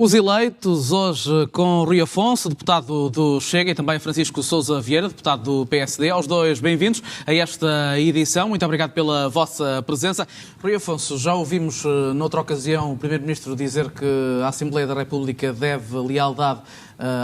Os eleitos hoje com Rui Afonso, deputado do Chega, e também Francisco Sousa Vieira, deputado do PSD. Aos dois, bem-vindos a esta edição. Muito obrigado pela vossa presença. Rui Afonso, já ouvimos noutra ocasião o Primeiro-Ministro dizer que a Assembleia da República deve lealdade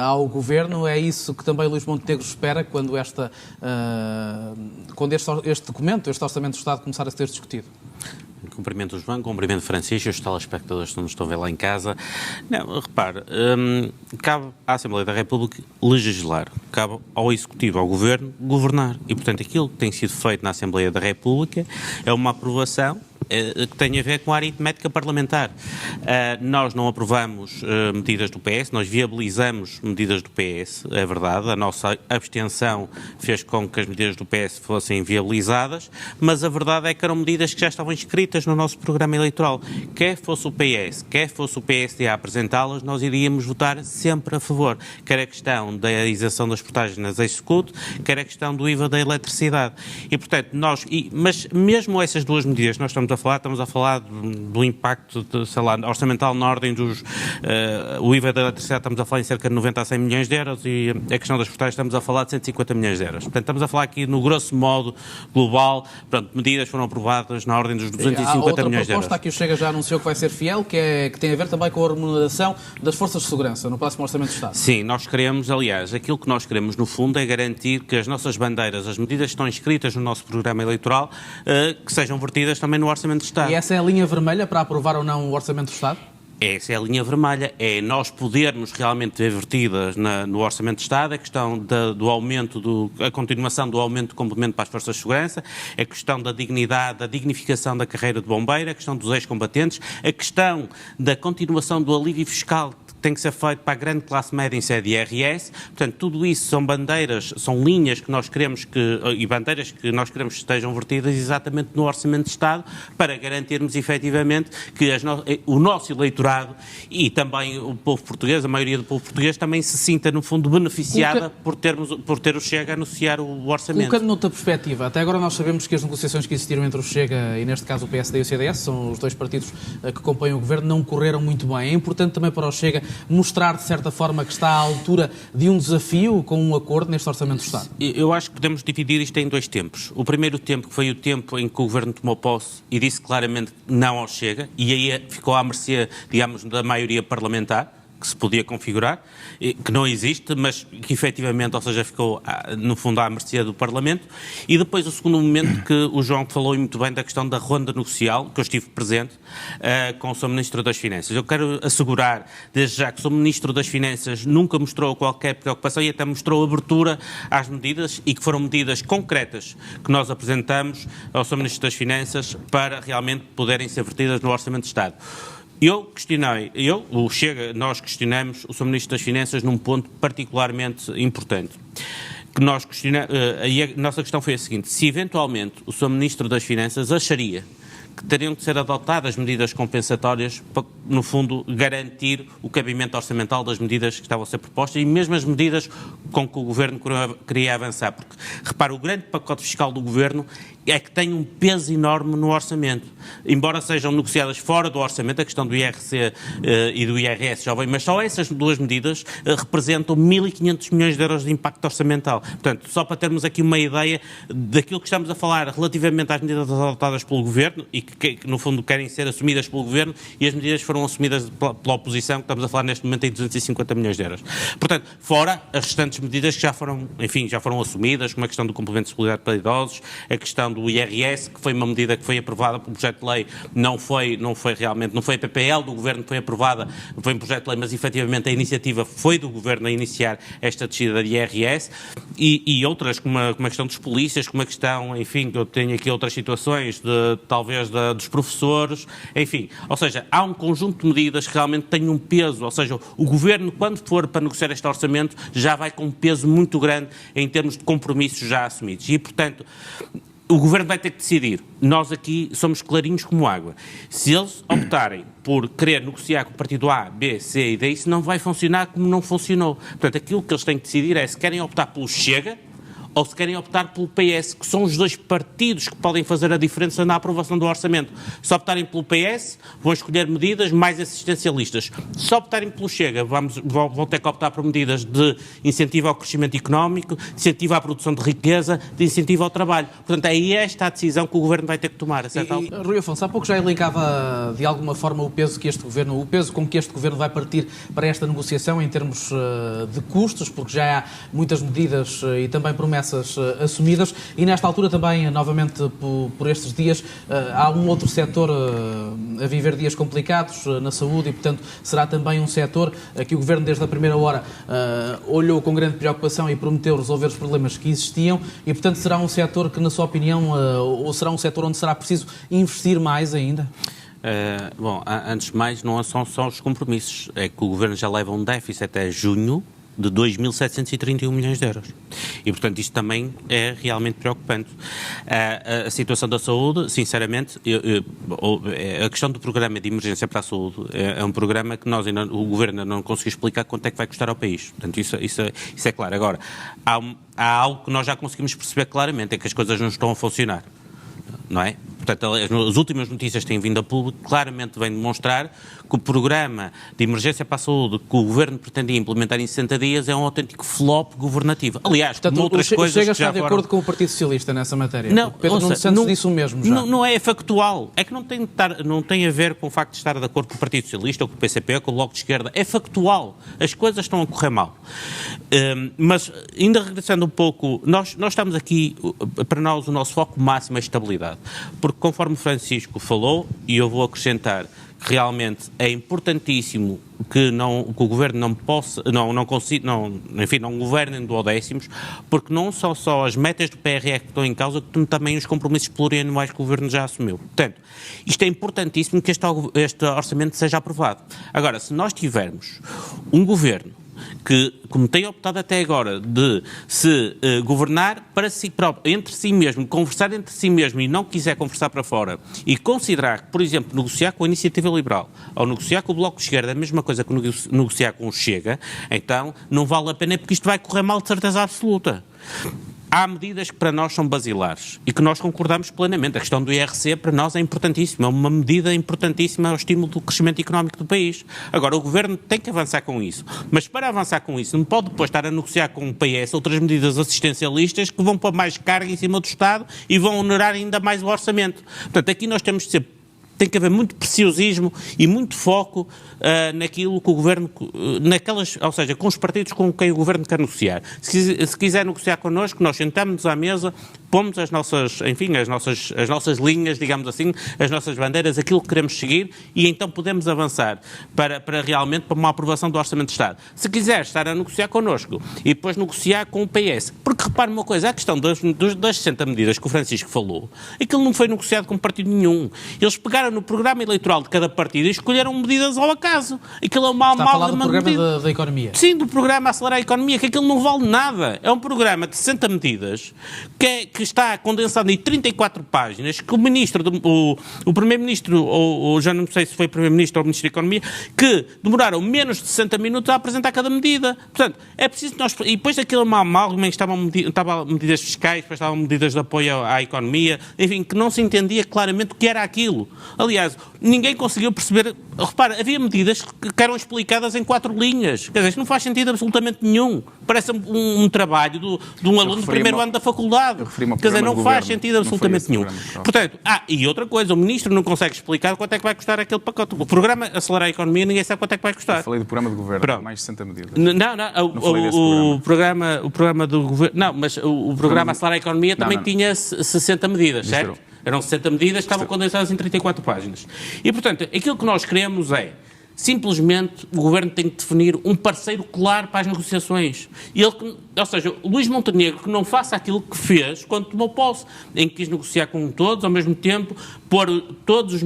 ao Governo. É isso que também Luís Montenegro espera quando este documento, este Orçamento do Estado, começar a ser discutido? Cumprimento o João, cumprimento Francisco, os telespectadores que não estão a ver lá em casa. Não, repare, cabe à Assembleia da República legislar, cabe ao Executivo, ao Governo, governar. E, portanto, aquilo que tem sido feito na Assembleia da República é uma aprovação que tem a ver com a aritmética parlamentar. Nós não aprovamos medidas do PS, nós viabilizamos medidas do PS, é verdade, a nossa abstenção fez com que as medidas do PS fossem viabilizadas, mas a verdade é que eram medidas que já estavam inscritas no nosso programa eleitoral. Quer fosse o PS, quer fosse o PSD a apresentá-las, nós iríamos votar sempre a favor, quer a questão da isenção das portagens nas ex-SCUT, quer a questão do IVA da eletricidade. E, portanto, mas mesmo essas duas medidas que nós estamos a falar do impacto, orçamental na ordem dos... o IVA da eletricidade estamos a falar em cerca de 90 a 100 milhões de euros e a questão das portagens estamos a falar de 150 milhões de euros. Portanto, estamos a falar aqui no grosso modo global, medidas foram aprovadas na ordem dos 250 milhões de euros. A proposta que o Chega já anunciou que vai ser fiel, que tem a ver também com a remuneração das forças de segurança no próximo Orçamento do Estado. Sim, nós queremos, aliás, aquilo que nós queremos no fundo é garantir que as nossas bandeiras, as medidas que estão inscritas no nosso programa eleitoral, que sejam vertidas também no Orçamento do Estado. E essa é a linha vermelha para aprovar ou não o Orçamento do Estado? Essa é a linha vermelha, é nós podermos realmente ver vertidas no Orçamento de Estado a questão do aumento, a continuação do aumento do complemento para as forças de segurança, a questão da dignidade, da dignificação da carreira de bombeiro, a questão dos ex-combatentes, a questão da continuação do alívio fiscal que tem que ser feito para a grande classe média em sede de IRS. Portanto, tudo isso são bandeiras, são linhas que nós queremos e bandeiras que nós queremos que estejam vertidas exatamente no Orçamento de Estado para garantirmos efetivamente que o nosso eleitorado e também o povo português, a maioria do povo português, também se sinta, no fundo, beneficiada por ter o Chega a anunciar o Orçamento. Colocando noutra perspectiva, até agora nós sabemos que as negociações que existiram entre o Chega e, neste caso, o PSD e o CDS, são os dois partidos que compõem o Governo, não correram muito bem. É importante também para o Chega mostrar, de certa forma, que está à altura de um desafio com um acordo neste Orçamento do Estado? Eu acho que podemos dividir isto em dois tempos. O primeiro tempo, que foi o tempo em que o Governo tomou posse e disse claramente não ao Chega, e aí ficou à mercê, digamos, da maioria parlamentar, que se podia configurar, que não existe, mas que efetivamente, ou seja, ficou no fundo à mercê do Parlamento. E depois o segundo momento, que o João falou muito bem da questão da ronda negocial, que eu estive presente com o Sr. Ministro das Finanças. Eu quero assegurar, desde já, que o Sr. Ministro das Finanças nunca mostrou qualquer preocupação e até mostrou abertura às medidas, e que foram medidas concretas que nós apresentamos ao Sr. Ministro das Finanças para realmente poderem ser vertidas no Orçamento de Estado. Nós questionamos o Sr. Ministro das Finanças num ponto particularmente importante. A nossa questão foi a seguinte: se eventualmente o Sr. Ministro das Finanças acharia que teriam que ser adotadas medidas compensatórias para, no fundo, garantir o cabimento orçamental das medidas que estavam a ser propostas e mesmo as medidas com que o Governo queria avançar. Porque, repara, o grande pacote fiscal do Governo é que tem um peso enorme no orçamento. Embora sejam negociadas fora do orçamento, a questão do IRC e do IRS já vem, mas só essas duas medidas representam 1.500 milhões de euros de impacto orçamental. Portanto, só para termos aqui uma ideia daquilo que estamos a falar relativamente às medidas adotadas pelo Governo e que no fundo querem ser assumidas pelo Governo, e as medidas foram assumidas pela oposição, que estamos a falar neste momento em 250 milhões de euros. Portanto, fora as restantes medidas que já foram assumidas, como a questão do complemento de solidariedade para idosos, a questão do IRS, que foi uma medida que foi aprovada por projeto de lei, não foi a PPL do Governo que foi aprovada, foi um projeto de lei, mas efetivamente a iniciativa foi do Governo a iniciar esta descida de IRS, e outras, como a questão dos polícias, como a questão, enfim, eu tenho aqui outras situações, talvez dos professores, enfim, ou seja, há um conjunto de medidas que realmente têm um peso, ou seja, o Governo, quando for para negociar este orçamento, já vai com um peso muito grande em termos de compromissos já assumidos, e portanto o Governo vai ter que decidir. Nós aqui somos clarinhos como água. Se eles optarem por querer negociar com o partido A, B, C e D, isso não vai funcionar como não funcionou. Portanto, aquilo que eles têm que decidir é se querem optar pelo Chega ou se querem optar pelo PS, que são os dois partidos que podem fazer a diferença na aprovação do orçamento. Se optarem pelo PS, vão escolher medidas mais assistencialistas. Se optarem pelo Chega, vão ter que optar por medidas de incentivo ao crescimento económico, de incentivo à produção de riqueza, de incentivo ao trabalho. Portanto, é esta a decisão que o Governo vai ter que tomar. Rui Afonso, há pouco já elencava de alguma forma o peso com que este Governo vai partir para esta negociação em termos de custos, porque já há muitas medidas e também promessas assumidas, e nesta altura também, novamente por estes dias, há um outro setor a viver dias complicados na saúde e, portanto, será também um setor que o Governo, desde a primeira hora, olhou com grande preocupação e prometeu resolver os problemas que existiam e, portanto, será um setor que, na sua opinião, ou será um setor onde será preciso investir mais ainda? Antes de mais, não são só os compromissos. É que o Governo já leva um déficit até junho de 2.731 milhões de euros. E, portanto, isto também é realmente preocupante. A situação da saúde, sinceramente, a questão do programa de emergência para a saúde é um programa que o Governo ainda não conseguiu explicar quanto é que vai custar ao país. Portanto, isso é claro. Agora, há algo que nós já conseguimos perceber claramente, é que as coisas não estão a funcionar. Não é? Portanto, as últimas notícias que têm vindo a público claramente vêm demonstrar que o programa de emergência para a saúde que o Governo pretendia implementar em 60 dias é um autêntico flop governativo. Aliás, portanto, outras coisas Chega que já está de acordo com o Partido Socialista nessa matéria? Não, Pedro Nuno Santos disse o mesmo já. Não é factual. É que não tem a ver com o facto de estar de acordo com o Partido Socialista ou com o PCP ou com o Bloco de Esquerda. É factual. As coisas estão a correr mal. Mas, ainda regressando um pouco, nós estamos aqui, para nós, o nosso foco máximo é a estabilidade. Porque, conforme o Francisco falou, e eu vou acrescentar que realmente é importantíssimo que o Governo não governe em duodécimos, porque não são só as metas do PRR que estão em causa, como também os compromissos plurianuais que o Governo já assumiu. Portanto, isto é importantíssimo que este orçamento seja aprovado. Agora, se nós tivermos um Governo que, como tem optado até agora, de se governar para si próprio, entre si mesmo, conversar entre si mesmo e não quiser conversar para fora e considerar que, por exemplo, negociar com a Iniciativa Liberal ou negociar com o Bloco de Esquerda é a mesma coisa que negociar com o Chega, então não vale a pena, porque isto vai correr mal de certeza absoluta. Há medidas que para nós são basilares e que nós concordamos plenamente. A questão do IRC para nós é importantíssima, é uma medida importantíssima ao estímulo do crescimento económico do país. Agora, o Governo tem que avançar com isso, mas para avançar com isso não pode depois estar a negociar com o PS outras medidas assistencialistas que vão pôr mais carga em cima do Estado e vão onerar ainda mais o orçamento. Portanto, aqui nós temos de ser... Tem que haver muito preciosismo e muito foco naquilo que o Governo, ou seja, com os partidos com quem o Governo quer negociar. Se quiser negociar connosco, nós sentamos-nos à mesa, pomos as nossas linhas, digamos assim, as nossas bandeiras, aquilo que queremos seguir, e então podemos avançar para realmente para uma aprovação do Orçamento de Estado. Se quiser estar a negociar connosco e depois negociar com o PS, porque repare uma coisa, a questão das 60 medidas que o Francisco falou, aquilo não foi negociado com partido nenhum. Eles pegaram no programa eleitoral de cada partido e escolheram medidas ao acaso. Aquilo é uma Está a falar do programa da economia? Sim, do programa Acelerar a Economia, que aquilo não vale nada. É um programa de 60 medidas que está condensado em 34 páginas, que o Primeiro-Ministro, ou já não sei se foi o Primeiro-Ministro ou o Ministro da Economia, que demoraram menos de 60 minutos a apresentar cada medida. Portanto, é preciso que nós... E depois aquilo é uma amálgama em que estavam medidas fiscais, depois estavam medidas de apoio à economia, enfim, que não se entendia claramente o que era aquilo. Aliás, ninguém conseguiu perceber... Repara, havia medidas que eram explicadas em 4 linhas. Quer dizer, isto não faz sentido absolutamente nenhum. Parece um trabalho de um aluno do primeiro ano da faculdade. Quer dizer, não faz sentido absolutamente nenhum. Portanto, e outra coisa, o Ministro não consegue explicar quanto é que vai custar aquele pacote. O programa Acelerar a Economia, ninguém sabe quanto é que vai custar. Eu falei do programa do Governo, pronto. Mais de 60 medidas. Não, o programa do Governo... Não, mas o programa Acelerar a Economia também tinha 60 medidas, certo? Eram 60 medidas que estavam condensadas em 34 páginas. E, portanto, aquilo que nós queremos é, simplesmente, o Governo tem que definir um parceiro claro para as negociações. Ou seja, o Luís Montenegro que não faça aquilo que fez quando tomou posse, em que quis negociar com todos, ao mesmo tempo, pôr todos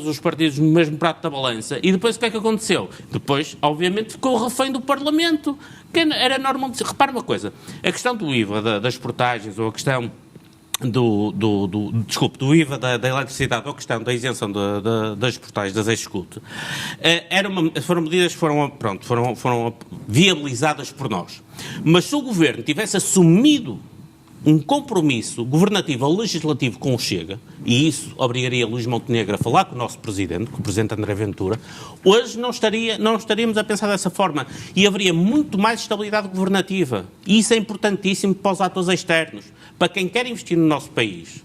os partidos no mesmo prato da balança. E depois o que é que aconteceu? Depois, obviamente, ficou refém do Parlamento. Que era normal dizer. Repara uma coisa, a questão do IVA, das portagens, ou a questão... do IVA da eletricidade, ou a questão da isenção das portagens, das ex-escute, foram medidas que foram viabilizadas por nós. Mas se o Governo tivesse assumido um compromisso governativo ou legislativo com o Chega, e isso obrigaria Luís Montenegro a falar com o nosso Presidente, com o Presidente André Ventura, hoje não estaríamos a pensar dessa forma e haveria muito mais estabilidade governativa. E isso é importantíssimo para os atores externos, para quem quer investir no nosso país.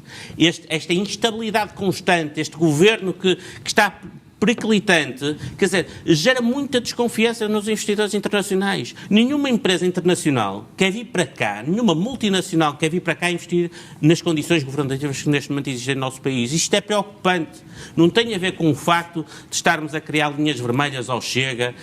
Esta instabilidade constante, este governo que está periclitante, quer dizer, gera muita desconfiança nos investidores internacionais. Nenhuma empresa internacional quer vir para cá, nenhuma multinacional quer vir para cá investir nas condições governativas que neste momento existem no nosso país. Isto é preocupante. Não tem a ver com o facto de estarmos a criar linhas vermelhas ao Chega,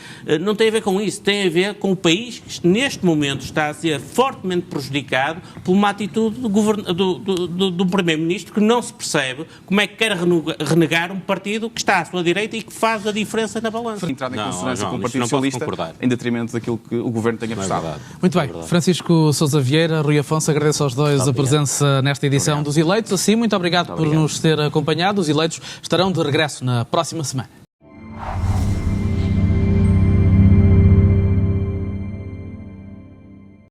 não tem a ver com isso, tem a ver com o país que neste momento está a ser fortemente prejudicado por uma atitude do Primeiro-Ministro que não se percebe como é que quer renegar um partido que está à sua direita e que faz a diferença na balança. Entrada em consonância com o Partido Socialista em detrimento daquilo que o Governo tem apostado. Muito bem. Francisco Sousa Vieira, Rui Afonso, agradeço aos dois a presença nesta edição dos Eleitos. Assim, muito obrigado por nos ter acompanhado. Os Eleitos estarão de regresso na próxima semana.